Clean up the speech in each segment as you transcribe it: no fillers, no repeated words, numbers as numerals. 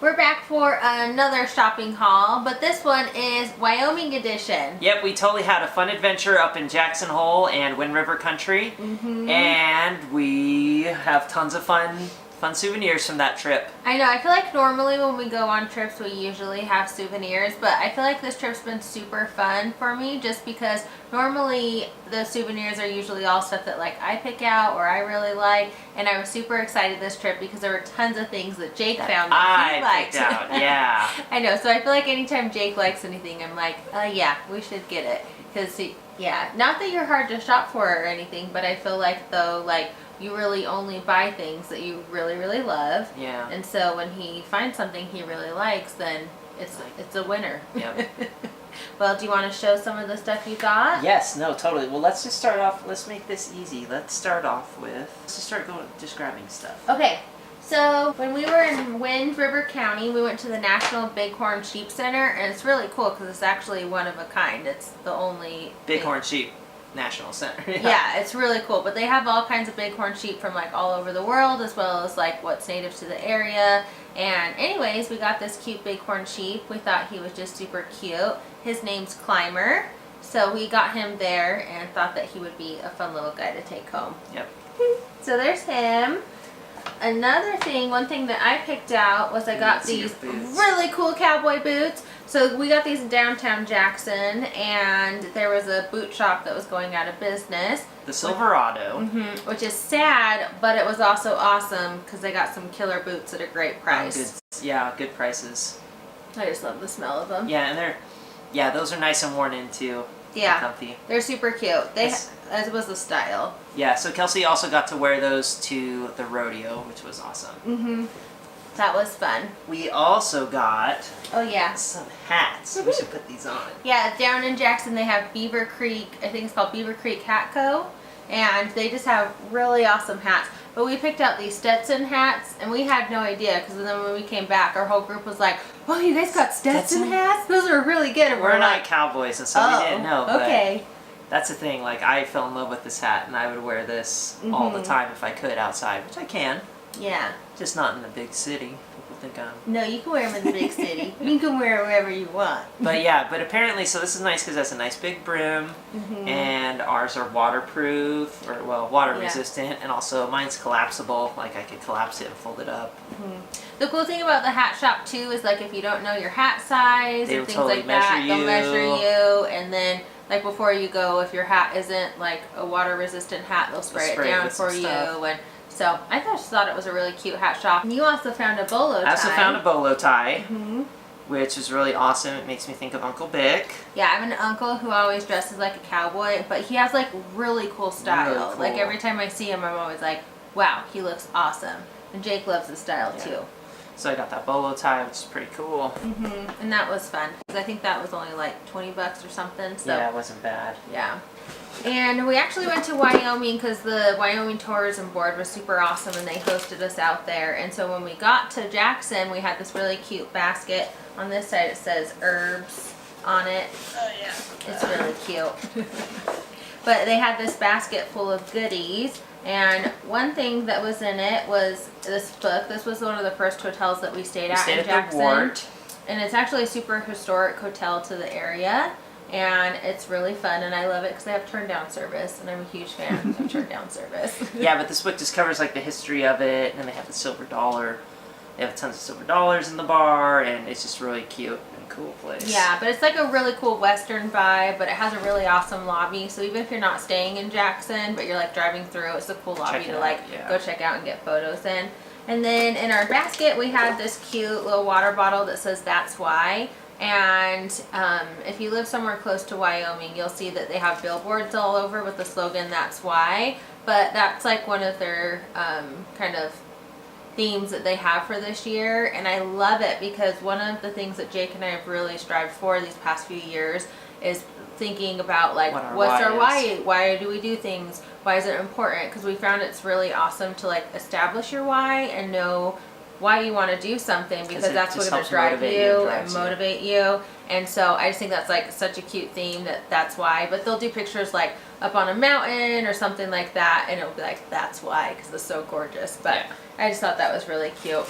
We're back for another shopping haul, but this one is Wyoming edition. Yep, we totally had a fun adventure up in Jackson Hole and Wind River Country, and we have tons of fun souvenirs from that trip. I know, I feel like normally when we go on trips we usually have souvenirs, but I feel like this trip's been super fun for me just because normally the souvenirs are usually all stuff that like I pick out or I really like, and I was super excited this trip because there were tons of things that Jake found that he liked. Picked out, yeah. I know, so I feel like anytime Jake likes anything I'm like, yeah, we should get it. Because, yeah, not that you're hard to shop for or anything, but I feel like though, like, you really only buy things that you really, really love. Yeah. And so when he finds something he really likes, then it's a winner. Yep. Well, do you want to show some of the stuff you got? Yes, no, totally. Well, let's just start off. Let's make this easy. Let's start off with, let's just start just grabbing stuff. Okay. So when we were in Wind River County, we went to the National Bighorn Sheep Center, and it's really cool because it's actually one of a kind. It's the only Bighorn Sheep National Center. Yeah, it's really cool. But they have all kinds of bighorn sheep from like all over the world, as well as like what's native to the area. And anyways, we got this cute bighorn sheep. We thought he was just super cute. His name's Climber. So we got him there and thought that he would be a fun little guy to take home. Yep. So there's him. Another thing, one thing that I picked out was I got these really cool cowboy boots. So we got these in downtown Jackson, and there was a boot shop that was going out of business. The Silverado. Which is sad, but it was also awesome because they got some killer boots at a great price. Good prices. I just love the smell of them. Yeah, and those are nice and worn in too. Yeah, comfy. They're super cute. As was the style. Yeah, so Kelsey also got to wear those to the rodeo, which was awesome. That was fun. We also got some hats. We should put these on. Yeah, down in Jackson they have Beaver Creek, I think it's called Beaver Creek Hat Co. And they just have really awesome hats. But we picked out these Stetson hats, and we had no idea, because then when we came back, our whole group was like, oh, you guys got Stetson hats? Those are really good. And we're not cowboys, and so we didn't know. Okay. But that's the thing. Like, I fell in love with this hat, and I would wear this all the time if I could outside, which I can. Yeah. Just not in the big city. People think I'm... No, you can wear them in the big city. You can wear it wherever you want. But yeah, but apparently, so this is nice because it has a nice big brim, and ours are waterproof, or well, water resistant, and also mine's collapsible. Like I could collapse it and fold it up. The cool thing about the hat shop too is like if you don't know your hat size or things like that, they'll measure you, and then like before you go, if your hat isn't like a water resistant hat, they'll spray it down for you. And so I just thought it was a really cute hat shop. And you also found a bolo tie. I also found a bolo tie, which is really awesome. It makes me think of Uncle Bick. Yeah, I have an uncle who always dresses like a cowboy, but he has like really cool style. Really cool. Like every time I see him, I'm always like, wow, he looks awesome. And Jake loves the style too. So I got that bolo tie, which is pretty cool. And that was fun, because I think that was only like 20 bucks or something. So yeah, it wasn't bad. Yeah. And we actually went to Wyoming because the Wyoming Tourism Board was super awesome and they hosted us out there. And so when we got to Jackson, we had this really cute basket. On this side it says herbs on it. Oh yeah. It's really cute. But they had this basket full of goodies. And one thing that was in it was this book. This was one of the first hotels that we stayed at in Jackson. The Wart. And it's actually a super historic hotel to the area. And it's really fun, and I love it because they have turn-down service, and I'm a huge fan of turn-down service. Yeah, but this book just covers like the history of it, and they have the silver dollar. They have tons of silver dollars in the bar, and it's just really cute and cool place. Yeah, but it's like a really cool Western vibe, but it has a really awesome lobby. So even if you're not staying in Jackson, but you're like driving through, it's a cool lobby to like go check out and get photos in. And then in our basket, we had this cute little water bottle that says "That's Why." And if you live somewhere close to Wyoming, you'll see that they have billboards all over with the slogan, "That's Why." But that's like one of their kind of themes that they have for this year. And I love it because one of the things that Jake and I have really strived for these past few years is thinking about like, what's our why? Why do we do things? Why is it important? Because we found it's really awesome to like establish your why and know why you want to do something, because that's what's going to drive you and motivate you. And so I just think that's like such a cute theme, that's why. But they'll do pictures like up on a mountain or something like that, and it'll be like, that's why, because it's so gorgeous. But I just thought that was really cute.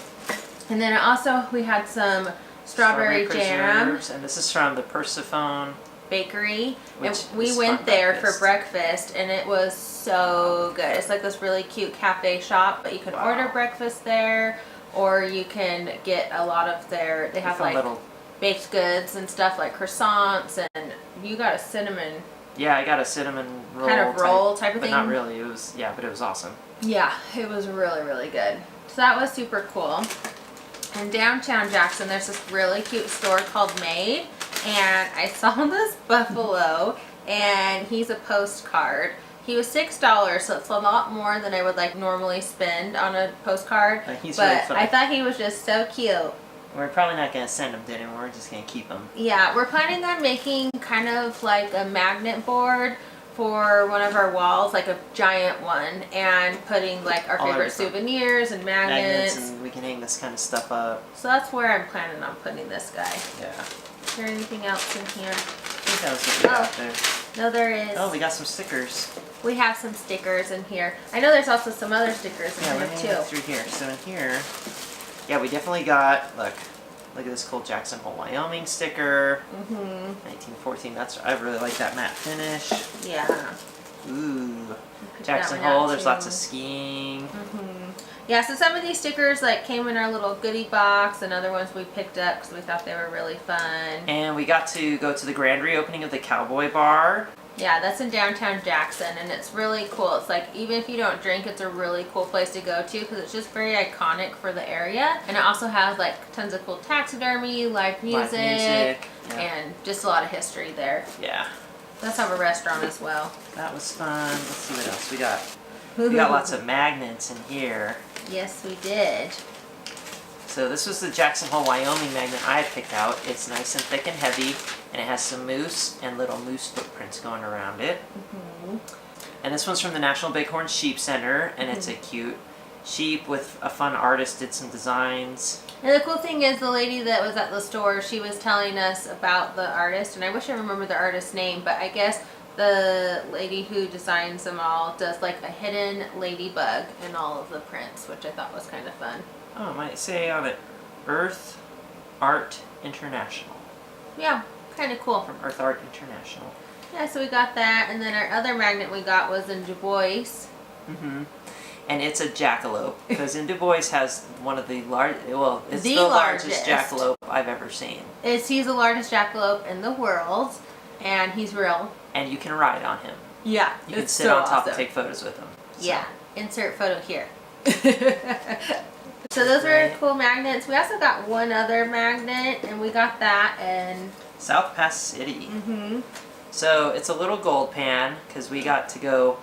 And then also we had some strawberry jam. Preserves, and this is from the Persephone Bakery, and we went there for breakfast, and it was so good. It's like this really cute cafe shop, but you can order breakfast there, or you can get a lot of their, they have like little baked goods and stuff like croissants, and you got a cinnamon. Yeah, I got a cinnamon roll. Kind of roll type of thing. But not really. It was, yeah, but it was awesome. Yeah, it was really, really good. So that was super cool. In downtown Jackson, there's this really cute store called Made, and I saw this buffalo, and he's a postcard. He was $6, so it's a lot more than I would like normally spend on a postcard. He's but really funny. I thought he was just so cute. We're probably not going to send him to anyone. We're just going to keep him. Yeah, we're planning on making kind of like a magnet board for one of our walls, like a giant one, and putting like our favorite souvenirs and magnets. And we can hang this kind of stuff up. So that's where I'm planning on putting this guy. Yeah. Is there anything else in here? I think that was what we got there. No, there is. Oh, we got some stickers. We have some stickers in here. I know there's also some other stickers in here too. Yeah, through here. So in here, yeah, we definitely got, look at this cool Jackson Hole, Wyoming sticker. 1914. I really like that matte finish. Yeah. Ooh. Jackson Hole. There's lots of skiing. Yeah, so some of these stickers like came in our little goodie box, and other ones we picked up because we thought they were really fun. And we got to go to the grand reopening of the Cowboy Bar. Yeah, that's in downtown Jackson, and it's really cool. It's like, even if you don't drink, it's a really cool place to go to because it's just very iconic for the area. And it also has like tons of cool taxidermy, live music. And just a lot of history there. Yeah. Let's have a restaurant as well. That was fun. Let's see what else we got. We got lots of magnets in here. Yes, we did. So this was the Jackson Hole, Wyoming magnet I picked out. It's nice and thick and heavy, and it has some moose and little moose footprints going around it. And this one's from the National Bighorn Sheep Center, and it's a cute sheep with a fun artist did some designs. And the cool thing is the lady that was at the store, she was telling us about the artist, and I wish I remembered the artist's name, but I guess the lady who designs them all does like a hidden ladybug in all of the prints, which I thought was kind of fun. Oh, it might say on it, Earth Art International. Yeah, kind of cool. From Earth Art International. Yeah, so we got that, and then our other magnet we got was in Du Bois. And it's a jackalope, because in Du Bois has one of the it's the largest jackalope I've ever seen. He's the largest jackalope in the world, and he's real. And you can ride on him. Yeah, you can sit on top and take photos with him. So. Yeah, insert photo here. So those were cool magnets. We also got one other magnet, and we got that in South Pass City. So it's a little gold pan, because we got to go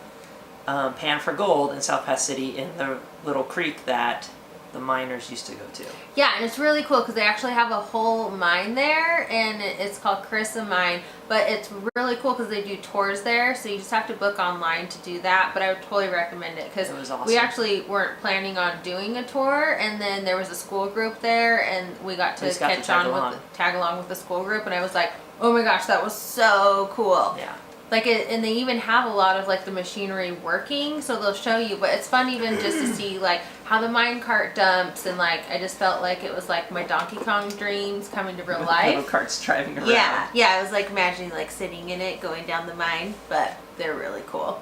pan for gold in South Pass City in the little creek that the miners used to go to. Yeah, and it's really cool because they actually have a whole mine there, and it's called Carissa Mine, but it's really cool because they do tours there, so you just have to book online to do that, but I would totally recommend it because awesome. We actually weren't planning on doing a tour, and then there was a school group there, and we got to tag along with the school group, and I was like, oh my gosh, that was so cool. Yeah. Like and they even have a lot of like the machinery working, so they'll show you, but it's fun even just to see like how the mine cart dumps, and like I just felt like it was like my Donkey Kong dreams coming to real life. Little carts driving around. Yeah, I was like imagining like sitting in it going down the mine, but they're really cool.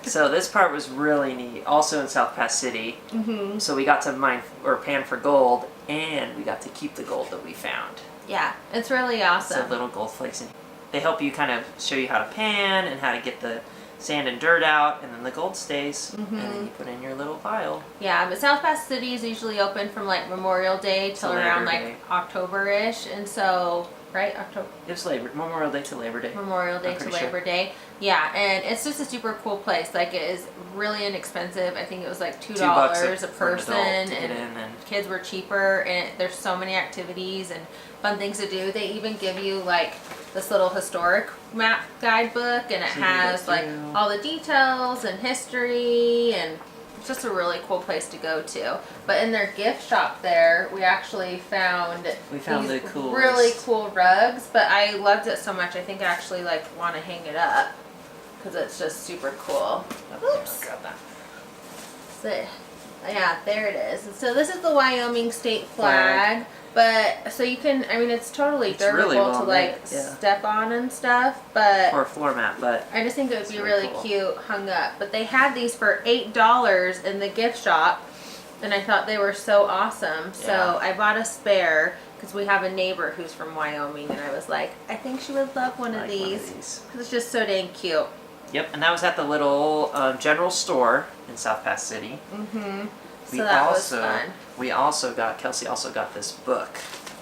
So this part was really neat, also in South Pass City. So we got to mine or pan for gold, and we got to keep the gold that we found. Yeah, it's really awesome. So little gold flakes in here. They help you kind of show you how to pan and how to get the sand and dirt out, and then the gold stays, and then you put in your little vial. Yeah, but South Pass City is usually open from like Memorial Day till around like October-ish, and so, right? October? It was Memorial Day to Labor Day. Memorial Day to Labor Day. Yeah, and it's just a super cool place. Like, it is really inexpensive. I think it was like $2 a person, and kids were cheaper, and there's so many activities and fun things to do. They even give you like this little historic map guidebook, and it has like all the details and history, and it's just a really cool place to go to. But in their gift shop there, we actually found the coolest, really cool rugs, but I loved it so much I think I actually like want to hang it up because it's just super cool. Oops. Grab that. So Yeah, there it is. So this is the Wyoming state flag. But, so you can, I mean, it's totally durable really to like step on and stuff, but. Or a floor mat, but. I just think it would be really cool. Cute hung up. But they had these for $8 in the gift shop, and I thought they were so awesome. So I bought a spare because we have a neighbor who's from Wyoming, and I was like, I think she would love one of these because it's just so dang cute. Yep, and that was at the little general store in South Pass City. Mm-hmm. So that was fun. Kelsey also got this book.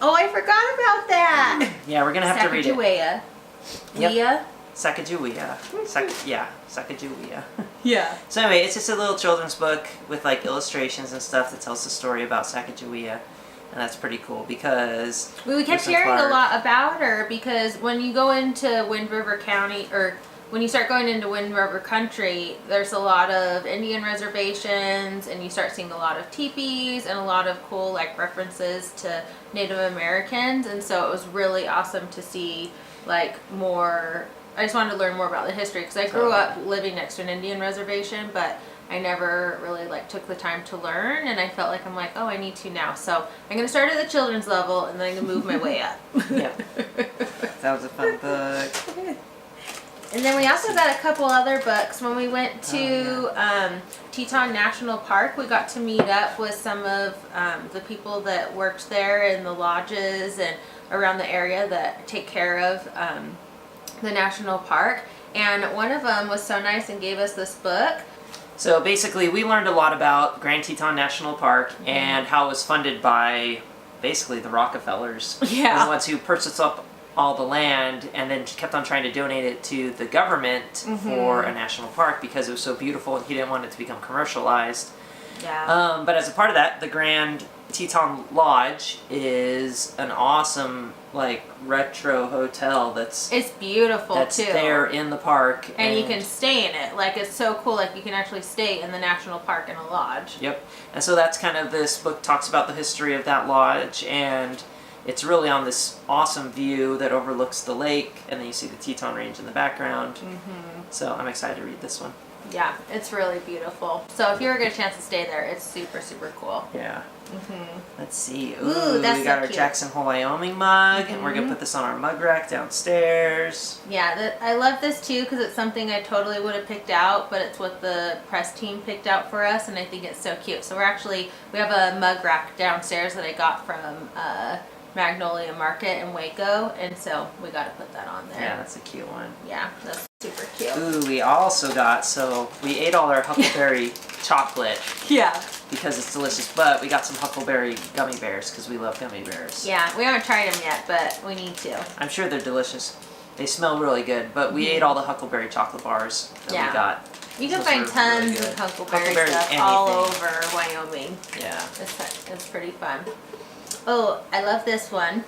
Oh, I forgot about that. Yeah, we're going to have to read it. Sacagawea. Sacagawea. Yeah. So anyway, it's just a little children's book with like illustrations and stuff that tells the story about Sacagawea. And that's pretty cool because... We kept hearing a lot about her because when you go into Wind River County, or when you start going into Wind River Country, there's a lot of Indian reservations, and you start seeing a lot of teepees and a lot of cool like references to Native Americans, and so it was really awesome to see like more. I just wanted to learn more about the history because I grew up living next to an Indian reservation, but I never really like took the time to learn, and I felt like I'm like, oh, I need to now. So I'm gonna start at the children's level, and then I'm gonna move my way up. Yep. That was a fun book. And then we also got a couple other books. When we went to Teton National Park, we got to meet up with some of the people that worked there in the lodges and around the area that take care of the national park. And one of them was so nice and gave us this book. So basically, we learned a lot about Grand Teton National Park and how it was funded by basically the Rockefellers. Yeah. The ones who purchased up all the land and then kept on trying to donate it to the government for a national park because it was so beautiful and he didn't want it to become commercialized. Yeah. But as a part of that, the Grand Teton Lodge is an awesome like retro hotel that's beautiful that's too. There in the park and you can stay in it. Like it's so cool, like you can actually stay in the national park in a lodge. Yep. And so that's kind of, this book talks about the history of that lodge, and it's really on this awesome view that overlooks the lake, and then you see the Teton Range in the background. So I'm excited to read this one. Yeah, it's really beautiful. So if you ever get a chance to stay there, it's super, super cool. Yeah. Let's see. Ooh, that's we got so our cute. Jackson Hole Wyoming mug, and we're going to put this on our mug rack downstairs. Yeah, I love this too because it's something I totally would have picked out, but it's what the press team picked out for us, and I think it's so cute. So we have a mug rack downstairs that I got from Magnolia Market in Waco, and so we got to put that on there. Yeah, that's a cute one. Yeah, that's super cute. Ooh, we also got, so we ate all our Huckleberry chocolate. Yeah. Because it's delicious, but we got some Huckleberry gummy bears because we love gummy bears. Yeah, we haven't tried them yet, but we need to. I'm sure they're delicious. They smell really good, but we ate all the Huckleberry chocolate bars that we got. You can find tons of Huckleberry stuff all over Wyoming. Yeah. It's pretty fun. Oh, I love this one.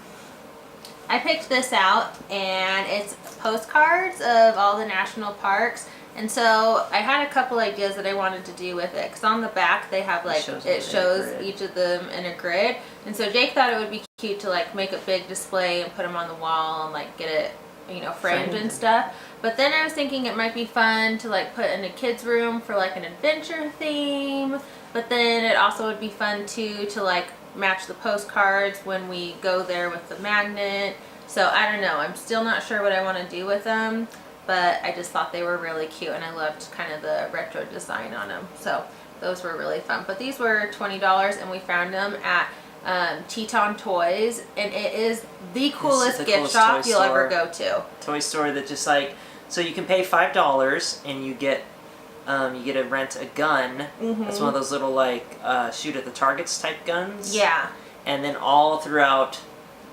I picked this out, and it's postcards of all the national parks. And so I had a couple ideas that I wanted to do with it, because on the back they have like, it shows each of them in a grid. And so Jake thought it would be cute to like make a big display and put them on the wall and like get it, you know, framed and stuff. But then I was thinking it might be fun to like put in a kid's room for like an adventure theme. But then it also would be fun too to like match the postcards when we go there with the magnet. So I don't know, I'm still not sure what I want to do with them, but I just thought they were really cute, and I loved kind of the retro design on them. So those were really fun. But these were $20, and we found them at Teton Toys, and it is the coolest gift shop you'll ever go to. Toy store that just like, so you can pay $5 and you get to rent a gun. It's one of those little like shoot at the targets type guns. Yeah. And then all throughout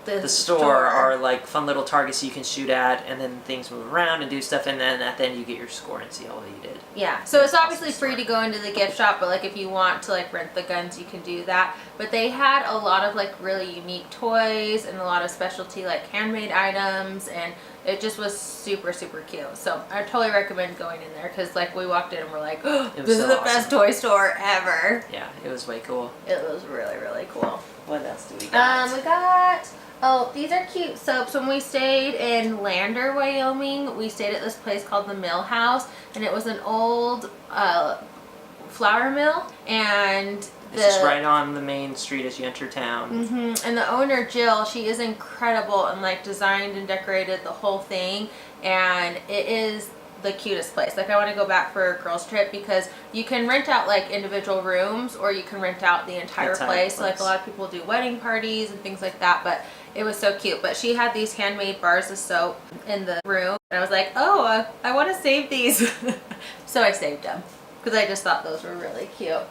the store are like fun little targets you can shoot at, and then things move around and do stuff, and then at the end you get your score and see all that you did. Yeah, so it's obviously free to go into the gift shop, but like if you want to like rent the guns, you can do that. But they had a lot of like really unique toys and a lot of specialty like handmade items, and it just was super, super cute. So I totally recommend going in there, because like we walked in and we're like, oh, this is the best toy store ever. Yeah, it was way cool. It was really, really cool. What else do we got? We got, oh, these are cute soaps. When we stayed in Lander, Wyoming, we stayed at this place called the Mill House, and it was an old flour mill, and It's just right on the main street as you enter town. And the owner, Jill, she is incredible and like designed and decorated the whole thing. And it is the cutest place. Like I want to go back for a girls trip because you can rent out like individual rooms or you can rent out the entire place. So like a lot of people do wedding parties and things like that, but it was so cute. But she had these handmade bars of soap in the room and I was like, oh, I want to save these. So I saved them because I just thought those were really cute.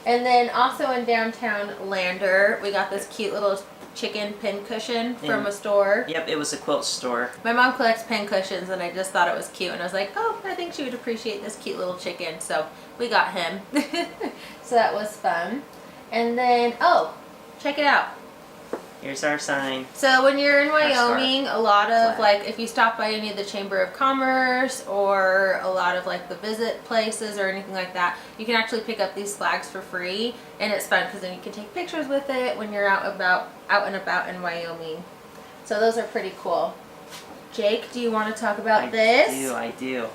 And then also in downtown Lander, we got this cute little chicken pin cushion from a store. Yep, it was a quilt store. My mom collects pin cushions and I just thought it was cute and I was like, oh, I think she would appreciate this cute little chicken. So we got him. So that was fun. And then, oh, check it out. Here's our sign. So when you're in Wyoming, a lot of like, if you stop by any of the Chamber of Commerce or a lot of like the visit places or anything like that, you can actually pick up these flags for free. And it's fun because then you can take pictures with it when you're out and about in Wyoming. So those are pretty cool. Jake, do you want to talk about this? I do.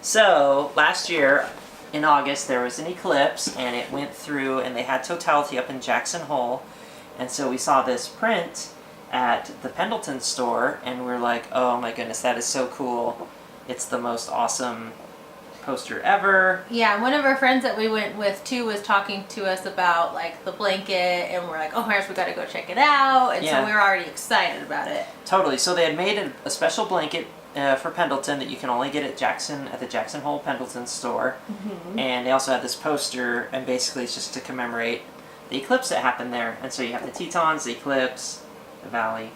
So last year in August there was an eclipse and it went through and they had totality up in Jackson Hole. And so we saw this print at the Pendleton store and we're like, oh my goodness, that is so cool. It's the most awesome poster ever. Yeah, one of our friends that we went with too was talking to us about like the blanket and we're like, oh my gosh, we gotta go check it out. And so we were already excited about it. Totally. So they had made a special blanket for Pendleton that you can only get at the Jackson Hole Pendleton store. And they also had this poster and basically it's just to commemorate the eclipse that happened there. And so you have the Tetons, the eclipse, the valley.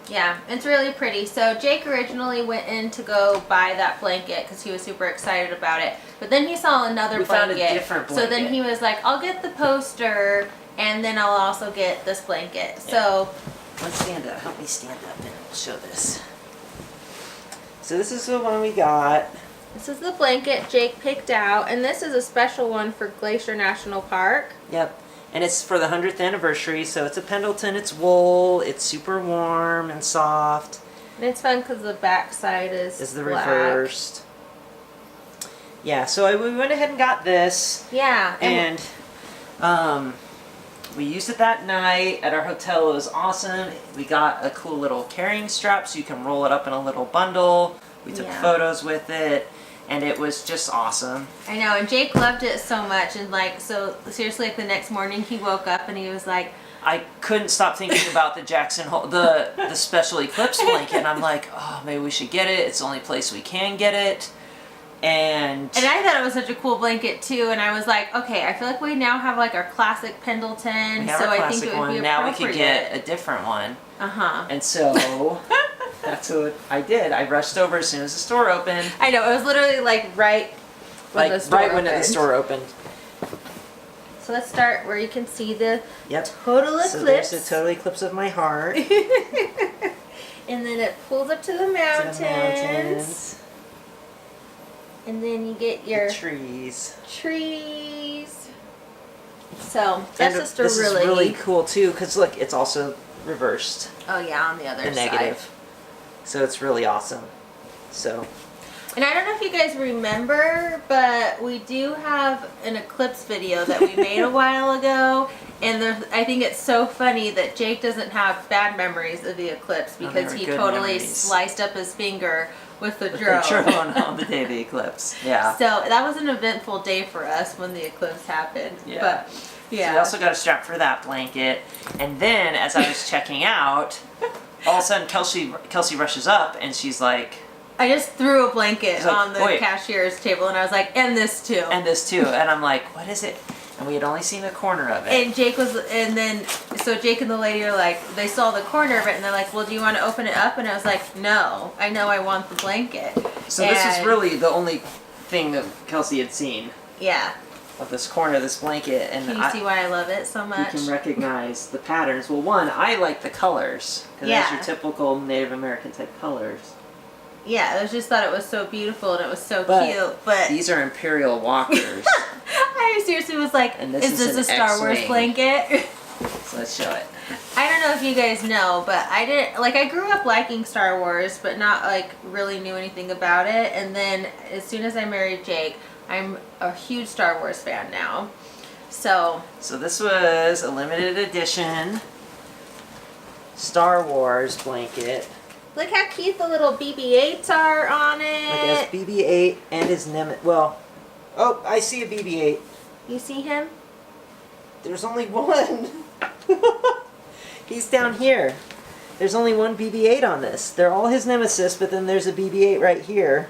Yeah, it's really pretty. So Jake originally went in to go buy that blanket because he was super excited about it. But then he saw another blanket. Found a different blanket. So then he was like, I'll get the poster and then I'll also get this blanket. Yeah. So let's stand up. Help me stand up and we'll show this. So this is the one we got. This is the blanket Jake picked out. And this is a special one for Glacier National Park. Yep. And it's for the 100th anniversary, so it's a Pendleton, it's wool, it's super warm and soft. And it's fun because the back side is the black. Reversed. Yeah, so we went ahead and got this. Yeah. And we used it that night at our hotel. It was awesome. We got a cool little carrying strap so you can roll it up in a little bundle. We took photos with it. And it was just awesome. I know, and Jake loved it so much. And like, so seriously, like the next morning he woke up and he was like, I couldn't stop thinking about the Jackson Hole, the special eclipse blanket. And I'm like, oh, maybe we should get it. It's the only place we can get it. And I thought it was such a cool blanket too. And I was like, okay, I feel like we now have like our classic Pendleton. So I think it would be appropriate. Now we could get a different one. And so that's what I did. I rushed over as soon as the store opened. I know, it was literally like right when the store opened. So let's start where you can see the total eclipse. So there's the total eclipse of my heart. And then it pulls up to the mountains. And then you get your trees. So that's just a this is really cool too, because look, it's also reversed. Oh yeah, on the other side. The negative. So it's really awesome. So. And I don't know if you guys remember, but we do have an eclipse video that we made a while ago. And I think it's so funny that Jake doesn't have bad memories of the eclipse because he totally sliced up his finger with the drone. On the day of the eclipse. Yeah. So that was an eventful day for us when the eclipse happened. Yeah. But yeah. So we also got a strap for that blanket. And then as I was checking out, all of a sudden Kelsey rushes up and she's like, I just threw a blanket on the cashier's table and I was like, and this too. And this too. And I'm like, what is it? And we had only seen the corner of it. And Jake so Jake and the lady are like, they saw the corner of it and they're like, well, do you want to open it up? And I was like, no, I know I want the blanket. So this is really the only thing that Kelsey had seen. Yeah. Of this corner of this blanket. And can you see why I love it so much? You can recognize the patterns. Well, one, I like the colors. Because that's your typical Native American type colors. Yeah, I just thought it was so beautiful and it was so cute. But these are Imperial Walkers. I seriously was like, is this a Star Wars blanket? So let's show it. I don't know if you guys know, but I grew up liking Star Wars, but not like really knew anything about it. And then as soon as I married Jake, I'm a huge Star Wars fan now. So this was a limited edition Star Wars blanket. look how cute the little BB-8s are on it. Look, it has BB-8 and his nemesis. Well, oh, I see a BB-8. You see him? There's only one. He's down here. There's only one BB-8 on this. They're all his nemesis, but then there's a BB-8 right here.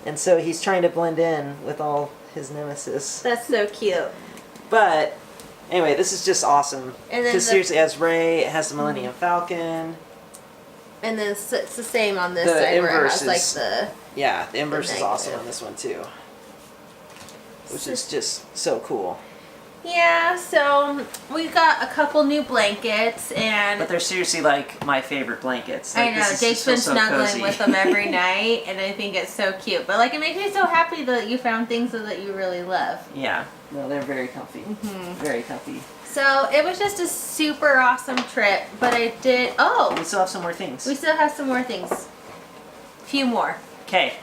And so he's trying to blend in with all his nemesis. That's so cute. But anyway, this is just awesome. And then Because seriously, it has Rey, it has the Millennium Falcon. And then it's the same on this The side where it inverse has like is- the... Yeah, the inverse is awesome negative. on this one too. Which is just so cool. Yeah, so we got a couple new blankets and... But they're seriously like my favorite blankets. I Like, know, this is Jake's so, been so snuggling cozy. with them every night, and I think it's so cute. But like, it makes me so happy that you found things that you really love. Yeah, no, they're very comfy. Very comfy. So it was just a super awesome trip, but I did... Oh! We still have some more things. We still have some more things. Few more. Okay,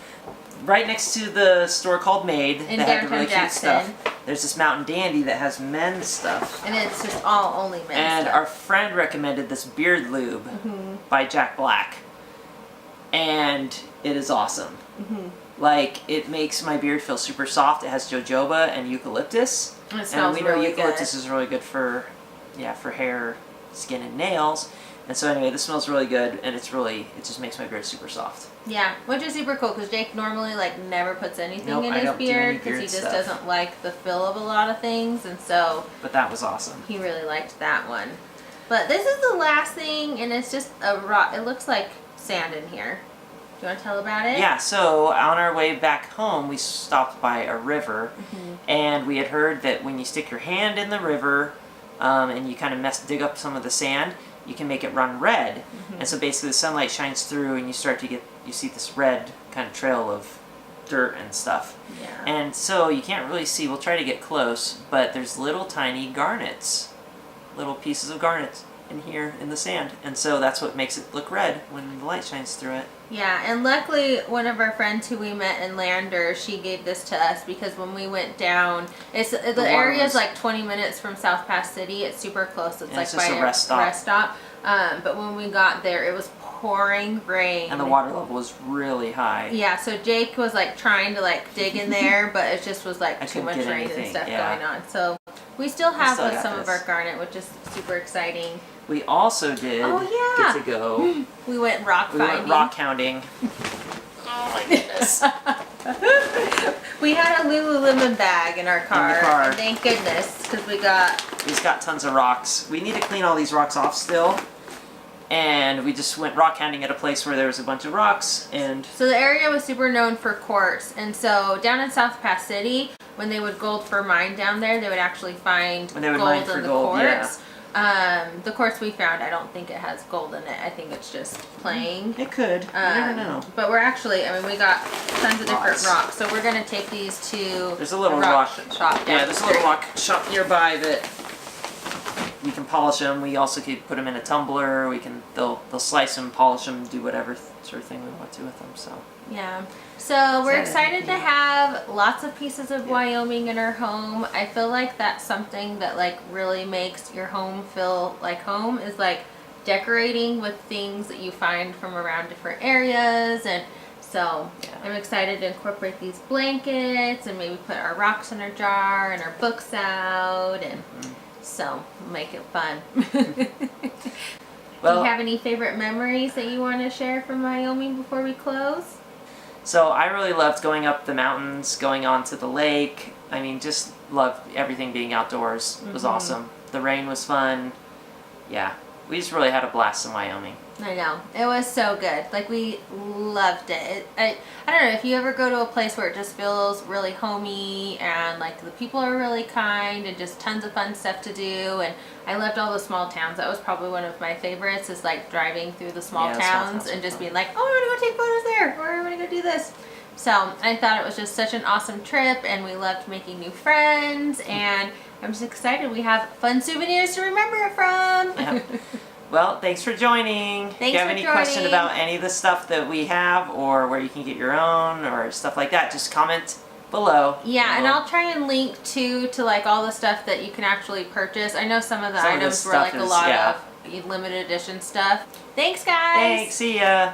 right next to the store called Made In that had the really downtown cute stuff. Jackson. There's this Mountain Dandy that has men's stuff. And it's just all only men's And stuff. our friend recommended this beard lube by Jack Black. And it is awesome. Like, it makes my beard feel super soft. It has jojoba and eucalyptus. It smells and we know really eucalyptus good. is really good for, for hair, skin, and nails. And so anyway, this smells really good, and it just makes my beard super soft. Yeah, which is super cool because Jake normally like never puts anything Nope, in I his don't do any beard because beard he just stuff. doesn't like the feel of a lot of things, and so But that was awesome. he really liked that one. But this is the last thing, and it's just a rock. It looks like sand in here. Do you want to tell about it? Yeah, so on our way back home, we stopped by a river, and we had heard that when you stick your hand in the river and you kind of dig up some of the sand, you can make it run red. And so basically the sunlight shines through and you see this red kind of trail of dirt and stuff. Yeah. And so you can't really see, we'll try to get close, but there's little tiny garnets, little pieces of garnets in here in the sand. And so that's what makes it look red when the light shines through it. Yeah, and luckily one of our friends who we met in Lander, she gave this to us because when we went down, the area is like 20 minutes from South Pass City. It's super close. It's Yeah, like it's just by a rest stop. But when we got there, it was pouring rain. And the water level was really high. Yeah, so Jake was like trying to like dig in there, but it just was like I too couldn't much get rain and anything, stuff yeah. going on. So we still have still got some of this. our garnet, which is super exciting. We also did Oh, yeah. get to go. We went rock We finding. went rock hounding. Oh my goodness. We had a Lululemon bag in our car. car. And thank goodness, because we got... We've got tons of rocks. We need to clean all these rocks off still. And we just went rock hounding at a place where there was a bunch of rocks and... So the area was super known for quartz. And so down in South Pass City, when they would gold for mine down there, they would actually find When they would gold mine for in the gold, yeah. quartz. The quartz we found, I don't think it has gold in it. I think it's just plain. It could. You never know. But we're actually, I mean, we got tons of different Lots. rocks. So we're going to take these to There's a little the rock shop down Yeah, there's a the little street. rock shop nearby that we can polish them. We also could put them in a tumbler. They'll slice them, polish them, do whatever sort of thing we want to with them. So Yeah. So we're excited to yeah. have lots of pieces of Wyoming in our home. I feel like that's something that like really makes your home feel like home is like decorating with things that you find from around different areas. And so I'm excited to incorporate these blankets and maybe put our rocks in our jar and our books out and so make it fun. Do you have any favorite memories that you want to share from Wyoming before we close? So I really loved going up the mountains, going onto the lake. I mean, just loved everything being outdoors. It was awesome. The rain was fun. Yeah, we just really had a blast in Wyoming. I know. It was so good. Like, we loved it. I don't know, if you ever go to a place where it just feels really homey and, like, the people are really kind and just tons of fun stuff to do. And I loved all the small towns. That was probably one of my favorites is, like, driving through the small Yeah, the small towns towns and are just fun. being like, oh, I want to go take photos there, or I want to go do this. So I thought it was just such an awesome trip, and we loved making new friends, and I'm just excited we have fun souvenirs to remember it from. Yep. Well, thanks for joining. If you have any question about any of the stuff that we have or where you can get your own or stuff like that, just comment below. Yeah, and I'll try and link to like all the stuff that you can actually purchase. I know some of the items were like a lot of limited edition stuff. Thanks, guys. Thanks. See ya.